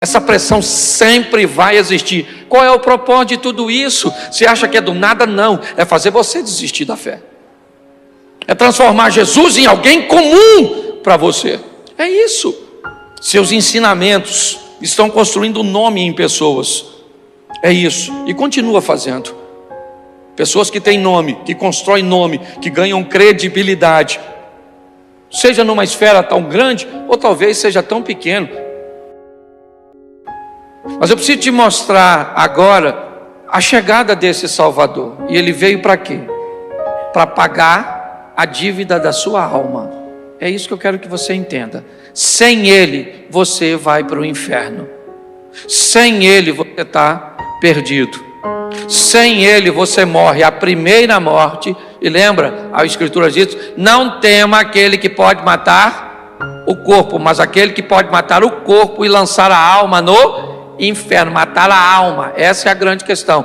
Essa pressão sempre vai existir. Qual é o propósito de tudo isso? Você acha que é do nada? Não, é fazer você desistir da fé. É transformar Jesus em alguém comum para você. É isso. Seus ensinamentos estão construindo nome em pessoas. É isso. E continua fazendo. Pessoas que têm nome, que constroem nome, que ganham credibilidade. Seja numa esfera tão grande, ou talvez seja tão pequeno. Mas eu preciso te mostrar agora a chegada desse Salvador. E ele veio para quê? Para pagar a dívida da sua alma. É isso que eu quero que você entenda. Sem ele, você vai para o inferno. Sem ele, você está perdido. Sem ele, você morre a primeira morte. E lembra, a Escritura diz: não tema aquele que pode matar o corpo, mas aquele que pode matar o corpo e lançar a alma no inferno, matar a alma. Essa é a grande questão.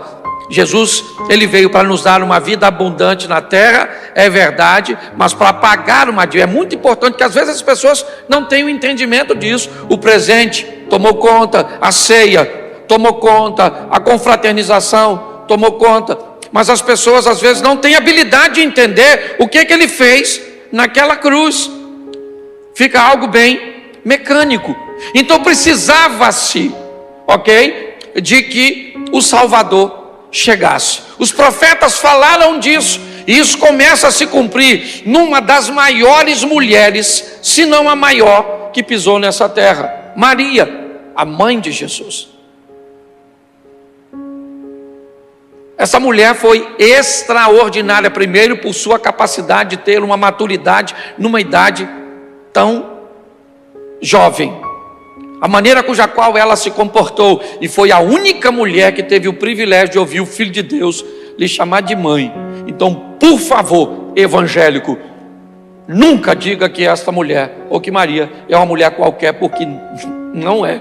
Jesus, ele veio para nos dar uma vida abundante na terra, é verdade, mas para pagar uma dívida. É muito importante que às vezes as pessoas não têm o entendimento disso. O presente tomou conta, a ceia tomou conta, a confraternização tomou conta, mas as pessoas às vezes não têm habilidade de entender o que ele fez naquela cruz. Fica algo bem mecânico. Então precisava-se, de que o Salvador chegasse. Os profetas falaram disso, e isso começa a se cumprir numa das maiores mulheres, se não a maior, que pisou nessa terra, Maria, a mãe de Jesus. Essa mulher foi extraordinária, primeiro por sua capacidade de ter uma maturidade numa idade tão jovem. A maneira cuja qual ela se comportou, e foi a única mulher que teve o privilégio de ouvir o Filho de Deus lhe chamar de mãe. Então, por favor, evangélico, nunca diga que esta mulher, ou que Maria, é uma mulher qualquer, porque não é.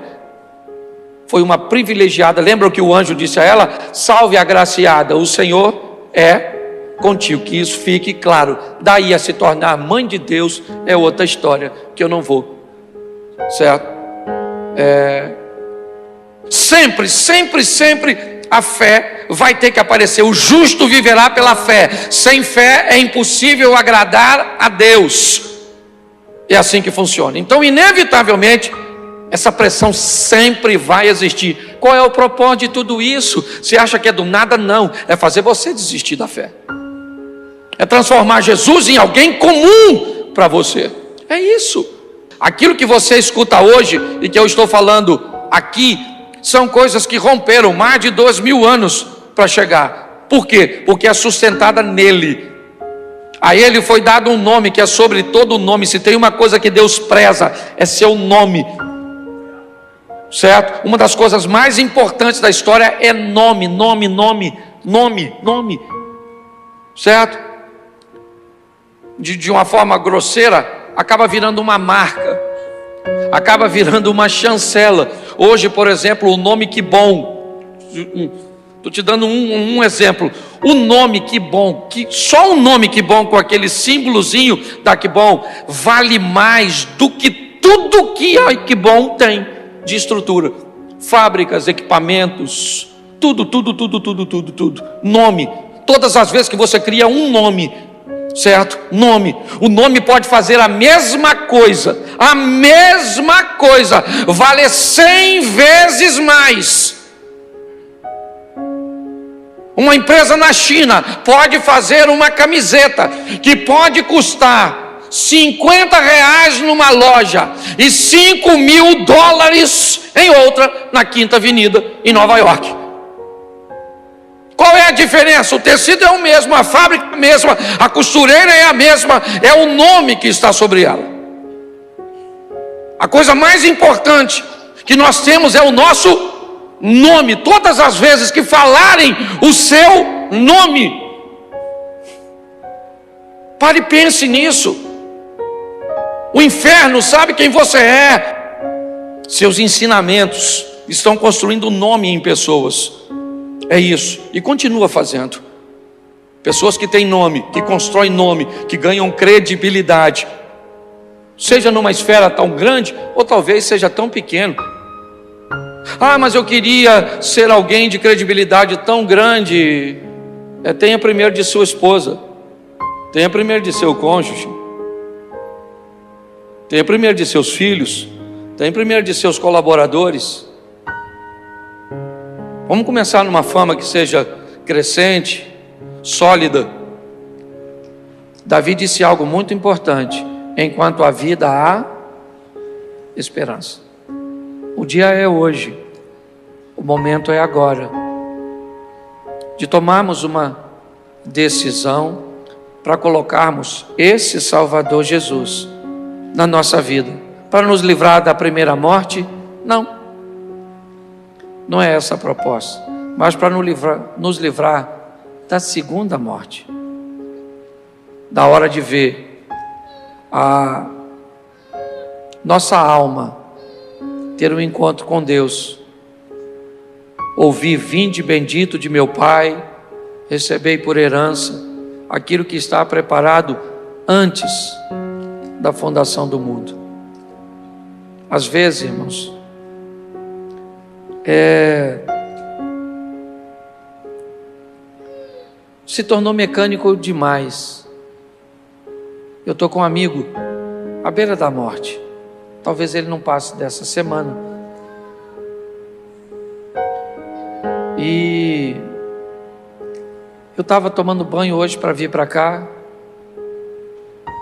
Foi uma privilegiada. Lembra o que o anjo disse a ela? Salve agraciada, o Senhor é contigo. Que isso fique claro. Daí a se tornar mãe de Deus é outra história, que eu não vou, certo? Sempre a fé vai ter que aparecer. O justo viverá pela fé. Sem fé é impossível agradar a Deus. É assim que funciona. Então, inevitavelmente, essa pressão sempre vai existir. Qual é o propósito de tudo isso? Você acha que é do nada? Não, é fazer você desistir da fé. É transformar Jesus em alguém comum para você. É isso. Aquilo que você escuta hoje e que eu estou falando aqui são coisas que romperam mais de 2000 anos para chegar. Por quê? Porque é sustentada nele. A ele foi dado um nome que é sobre todo nome. Se tem uma coisa que Deus preza, é seu nome, certo? Uma das coisas mais importantes da história é nome, certo? De uma forma grosseira, acaba virando uma marca, acaba virando uma chancela. Hoje, por exemplo, o nome Que Bom, estou te dando um exemplo. O nome Que Bom, só o nome Que Bom, com aquele símbolozinho da Que Bom, vale mais do que tudo que a Que Bom tem de estrutura. Fábricas, equipamentos, tudo. Nome. Todas as vezes que você cria um nome, certo? O nome pode fazer a mesma coisa, vale 100 vezes mais. Uma empresa na China pode fazer uma camiseta que pode custar R$50 numa loja e $5.000 em outra, na Quinta Avenida, em Nova York. Qual é a diferença? O tecido é o mesmo, a fábrica é a mesma, a costureira é a mesma, é o nome que está sobre ela. A coisa mais importante que nós temos é o nosso nome. Todas as vezes que falarem o seu nome, pare e pense nisso. O inferno sabe quem você é. Seus ensinamentos estão construindo nome em pessoas. É isso, e continua fazendo. Pessoas que têm nome, que constroem nome, que ganham credibilidade. Seja numa esfera tão grande, ou talvez seja tão pequeno. Ah, mas eu queria ser alguém de credibilidade tão grande. Tenha primeiro de sua esposa, tenha primeiro de seu cônjuge, tenha primeiro de seus filhos, tenha primeiro de seus colaboradores. Vamos começar numa fama que seja crescente, sólida. Davi disse algo muito importante: enquanto há vida, há esperança. O dia é hoje, o momento é agora, de tomarmos uma decisão para colocarmos esse Salvador Jesus na nossa vida, para nos livrar da primeira morte. Não é essa a proposta, mas para nos livrar da segunda morte, da hora de ver a nossa alma ter um encontro com Deus, ouvir: vinde bendito de meu Pai, recebei por herança aquilo que está preparado antes da fundação do mundo. Às vezes, irmãos, se tornou mecânico demais. Eu estou com um amigo à beira da morte, talvez ele não passe dessa semana, e eu estava tomando banho hoje para vir para cá.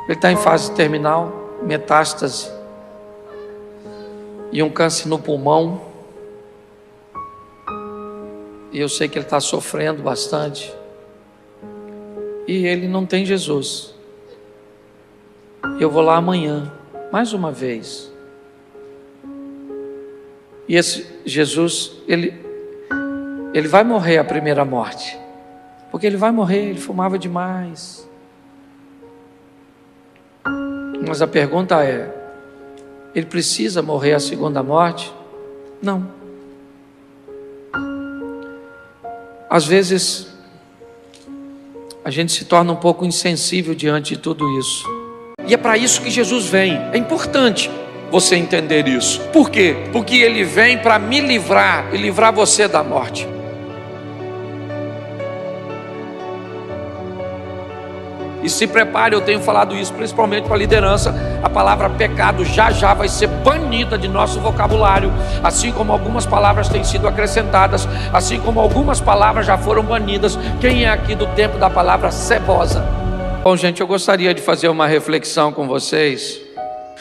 Ele está em fase terminal, metástase, e um câncer no pulmão, e eu sei que ele está sofrendo bastante, e ele não tem Jesus. Eu vou lá amanhã, mais uma vez, e esse Jesus, ele vai morrer a primeira morte, porque ele vai morrer. Ele fumava demais. Mas a pergunta é: ele precisa morrer a segunda morte? Não. Às vezes a gente se torna um pouco insensível diante de tudo isso, e é para isso que Jesus vem. É importante você entender isso. Por quê? Porque ele vem para me livrar e livrar você da morte. E se prepare, eu tenho falado isso principalmente para a liderança: a palavra pecado já vai ser banida de nosso vocabulário, assim como algumas palavras têm sido acrescentadas, assim como algumas palavras já foram banidas. Quem é aqui do tempo da palavra cebosa? Bom, gente, eu gostaria de fazer uma reflexão com vocês.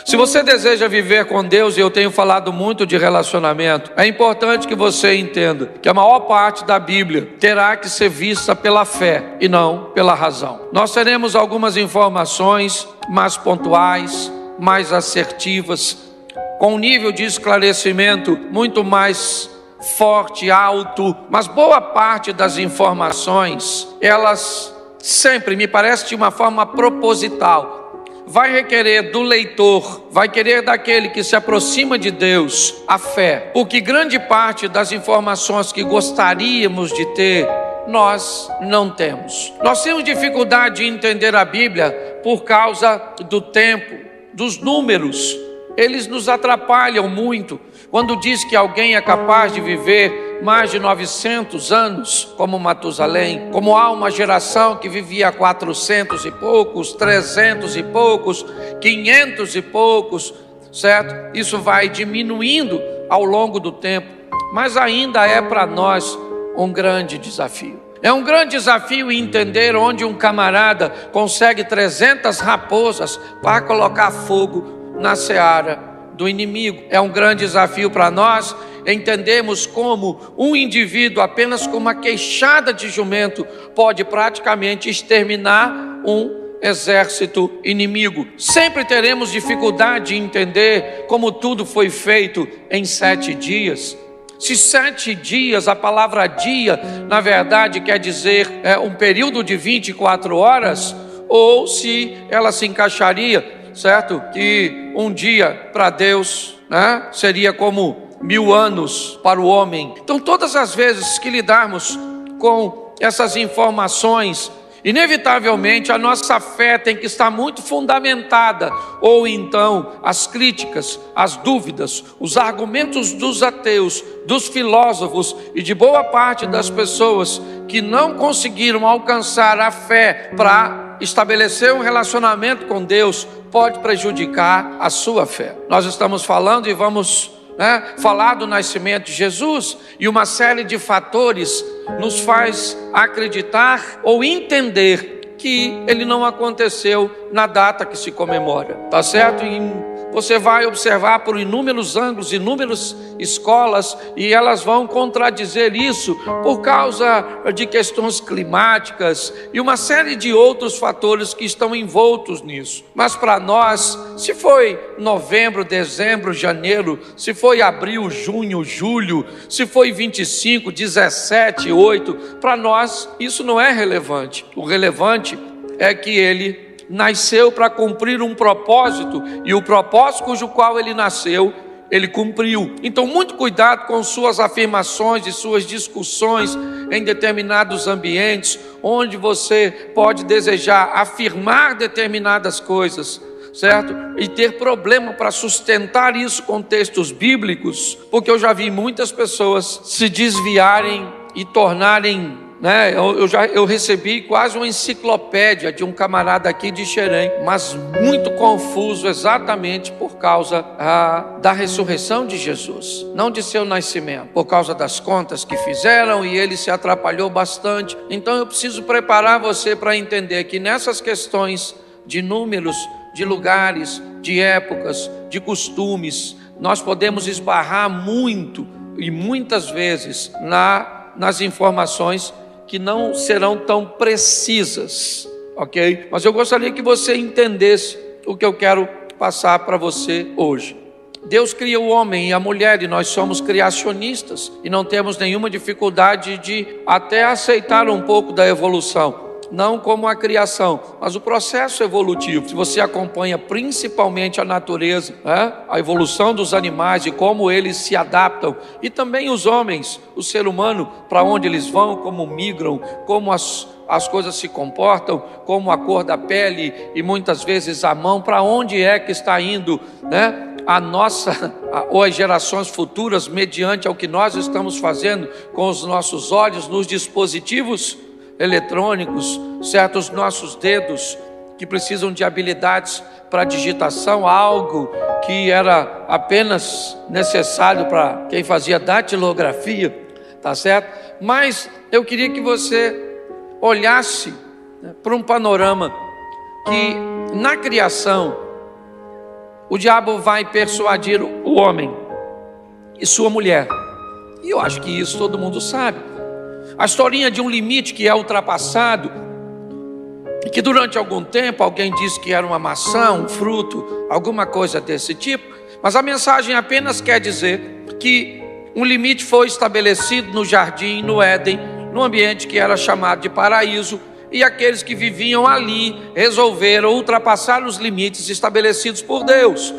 Se você deseja viver com Deus, e eu tenho falado muito de relacionamento, é importante que você entenda que a maior parte da Bíblia terá que ser vista pela fé e não pela razão. Nós teremos algumas informações mais pontuais, mais assertivas, com um nível de esclarecimento muito mais forte, alto, mas boa parte das informações, elas sempre, me parece, de uma forma proposital, vai requerer do leitor, vai querer daquele que se aproxima de Deus, a fé. Porque grande parte das informações que gostaríamos de ter, nós não temos. Nós temos dificuldade de entender a Bíblia por causa do tempo, dos números. Eles nos atrapalham muito. Quando diz que alguém é capaz de viver mais de 900 anos, como Matusalém, como há uma geração que vivia 400 e poucos, 300 e poucos, 500 e poucos, certo? Isso vai diminuindo ao longo do tempo, mas ainda é para nós um grande desafio. É um grande desafio entender onde um camarada consegue 300 raposas para colocar fogo na seara do inimigo. É um grande desafio para nós entendermos como um indivíduo apenas com uma queixada de jumento pode praticamente exterminar um exército inimigo. Sempre teremos dificuldade de entender como tudo foi feito em 7 dias. Se 7 dias, a palavra dia, na verdade quer dizer um período de 24 horas, ou se ela se encaixaria, certo? Que um dia para Deus, né, seria como 1000 anos para o homem. Então todas as vezes que lidarmos com essas informações Inevitavelmente a nossa fé tem que estar muito fundamentada, ou então as críticas, as dúvidas, os argumentos dos ateus, dos filósofos e de boa parte das pessoas que não conseguiram alcançar a fé para estabelecer um relacionamento com Deus, pode prejudicar a sua fé. Nós estamos falando e vamos falar do nascimento de Jesus, e uma série de fatores nos faz acreditar ou entender que ele não aconteceu na data que se comemora, tá certo? E você vai observar por inúmeros ângulos, inúmeras escolas, e elas vão contradizer isso por causa de questões climáticas e uma série de outros fatores que estão envoltos nisso. Mas para nós, se foi novembro, dezembro, janeiro, se foi abril, junho, julho, se foi 25, 17, 8, para nós isso não é relevante. O relevante é que ele nasceu para cumprir um propósito, e o propósito cujo qual ele nasceu, ele cumpriu. Então muito cuidado com suas afirmações e suas discussões em determinados ambientes, onde você pode desejar afirmar determinadas coisas, certo? E ter problema para sustentar isso com textos bíblicos, porque eu já vi muitas pessoas se desviarem e tornarem, eu recebi quase uma enciclopédia de um camarada aqui de Xerém, mas muito confuso exatamente por causa da ressurreição de Jesus, não de seu nascimento, por causa das contas que fizeram, e ele se atrapalhou bastante. Então eu preciso preparar você para entender que nessas questões de números, de lugares, de épocas, de costumes, nós podemos esbarrar muito e muitas vezes nas informações que não serão tão precisas, ok? Mas eu gostaria que você entendesse o que eu quero passar para você hoje. Deus cria o homem e a mulher, e nós somos criacionistas, e não temos nenhuma dificuldade de até aceitar um pouco da evolução, não como a criação, mas o processo evolutivo. Se você acompanha principalmente a natureza, a evolução dos animais e como eles se adaptam, e também os homens, o ser humano, para onde eles vão, como migram, como as coisas se comportam, como a cor da pele e muitas vezes a mão, para onde é que está indo, a nossa ou as gerações futuras, mediante ao que nós estamos fazendo com os nossos olhos nos dispositivos eletrônicos, certo? Os nossos dedos que precisam de habilidades para digitação, algo que era apenas necessário para quem fazia datilografia, tá certo? Mas eu queria que você olhasse para um panorama que na criação o diabo vai persuadir o homem e sua mulher, e eu acho que isso todo mundo sabe. A historinha de um limite que é ultrapassado, e que durante algum tempo alguém disse que era uma maçã, um fruto, alguma coisa desse tipo, mas a mensagem apenas quer dizer que um limite foi estabelecido no jardim, no Éden, num ambiente que era chamado de paraíso, e aqueles que viviam ali resolveram ultrapassar os limites estabelecidos por Deus.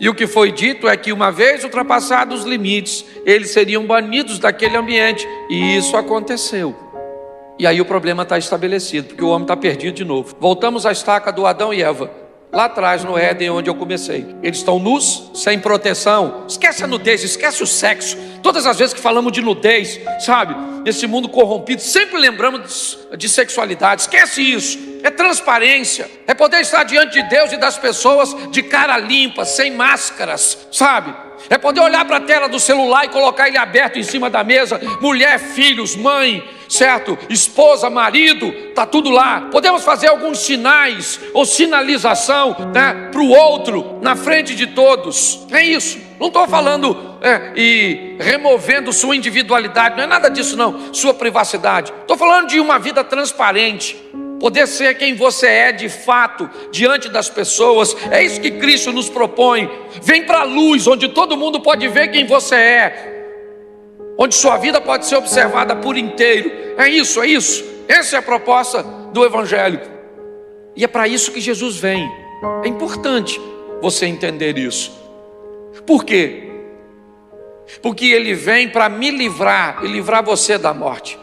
E o que foi dito é que uma vez ultrapassados os limites, eles seriam banidos daquele ambiente, e isso aconteceu. E aí o problema está estabelecido, porque o homem está perdido de novo. Voltamos à estaca do Adão e Eva, lá atrás no Éden, onde eu comecei. Eles estão nus, sem proteção. Esquece a nudez, esquece o sexo. Todas as vezes que falamos de nudez, sabe, nesse mundo corrompido, sempre lembramos de sexualidade. Esquece isso. É transparência, é poder estar diante de Deus e das pessoas de cara limpa, sem máscaras, sabe? É poder olhar para a tela do celular e colocar ele aberto em cima da mesa, mulher, filhos, mãe, certo? Esposa, marido, tá tudo lá. Podemos fazer alguns sinais ou sinalização, para o outro, na frente de todos. É isso. Não estou falando e removendo sua individualidade, não é nada disso não, sua privacidade. Estou falando de uma vida transparente. Poder ser quem você é de fato diante das pessoas. É isso que Cristo nos propõe. Vem para a luz, onde todo mundo pode ver quem você é, onde sua vida pode ser observada por inteiro. É isso. Essa é a proposta do Evangelho, e é para isso que Jesus vem. É importante você entender isso. Por quê? Porque Ele vem para me livrar e livrar você da morte.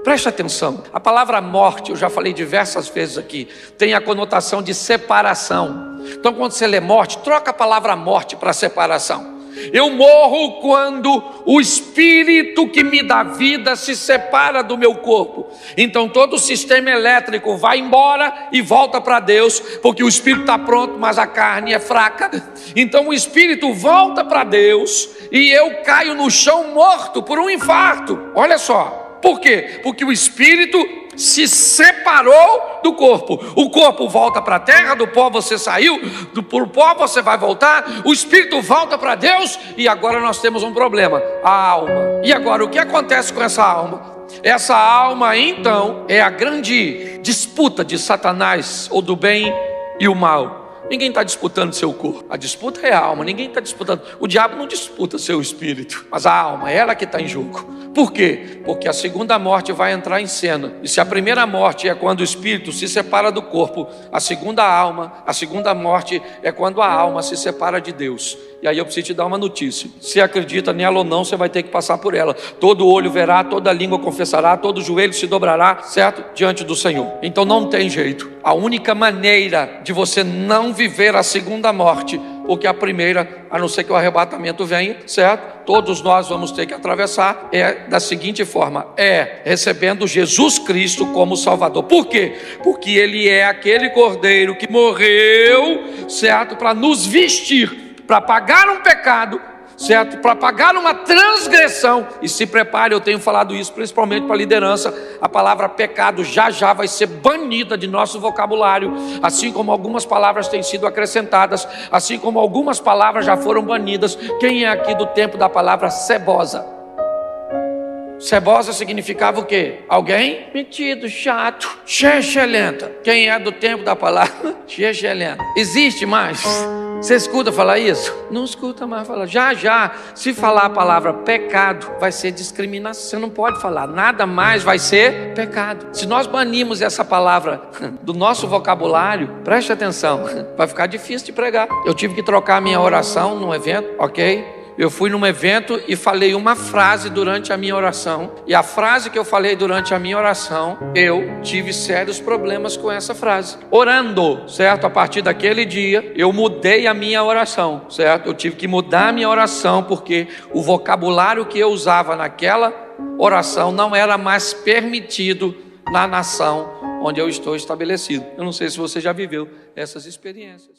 Preste atenção, a palavra morte, eu já falei diversas vezes aqui, tem a conotação de separação. Então quando você lê morte, troca a palavra morte para separação. Eu morro quando o espírito que me dá vida se separa do meu corpo. Então todo o sistema elétrico vai embora e volta para Deus, porque o espírito está pronto, mas a carne é fraca. Então o espírito volta para Deus e eu caio no chão morto por um infarto. Olha só, por quê? Porque o espírito se separou do corpo. O corpo volta para a terra, do pó você saiu, por pó você vai voltar, o espírito volta para Deus, e agora nós temos um problema, a alma. E agora o que acontece com essa alma? Essa alma então é a grande disputa de Satanás, ou do bem e o mal. Ninguém está disputando seu corpo, a disputa é a alma. Ninguém está disputando, o diabo não disputa seu espírito, mas a alma, ela que está em jogo. Por quê? Porque a segunda morte vai entrar em cena. E se a primeira morte é quando o espírito se separa do corpo, a segunda morte é quando a alma se separa de Deus. E aí eu preciso te dar uma notícia: se acredita nela ou não, você vai ter que passar por ela. Todo olho verá, toda língua confessará, todo joelho se dobrará, certo? Diante do Senhor. Então não tem jeito. A única maneira de você não viver a segunda morte, porque a primeira, a não ser que o arrebatamento venha, certo? Todos nós vamos ter que atravessar, é da seguinte forma: é recebendo Jesus Cristo como Salvador. Por quê? Porque Ele é aquele Cordeiro que morreu, certo? Para nos vestir, para pagar um pecado, certo? Para pagar uma transgressão. E se prepare, eu tenho falado isso principalmente para a liderança, a palavra pecado já vai ser banida de nosso vocabulário, assim como algumas palavras têm sido acrescentadas, assim como algumas palavras já foram banidas. Quem é aqui do tempo da palavra cebosa? Cebosa significava o quê? Alguém metido, chato, xexelenta. Quem é do tempo da palavra xexelenta? Existe mais? Você escuta falar isso? Não escuta mais falar. Já, se falar a palavra pecado, vai ser discriminação. Você não pode falar, nada mais vai ser pecado. Se nós banirmos essa palavra do nosso vocabulário, preste atenção, vai ficar difícil de pregar. Eu tive que trocar a minha oração num evento, ok? Eu fui num evento e falei uma frase durante a minha oração. E a frase que eu falei durante a minha oração, eu tive sérios problemas com essa frase. Orando, certo? A partir daquele dia, eu mudei a minha oração, certo? Eu tive que mudar a minha oração, porque o vocabulário que eu usava naquela oração não era mais permitido na nação onde eu estou estabelecido. Eu não sei se você já viveu essas experiências.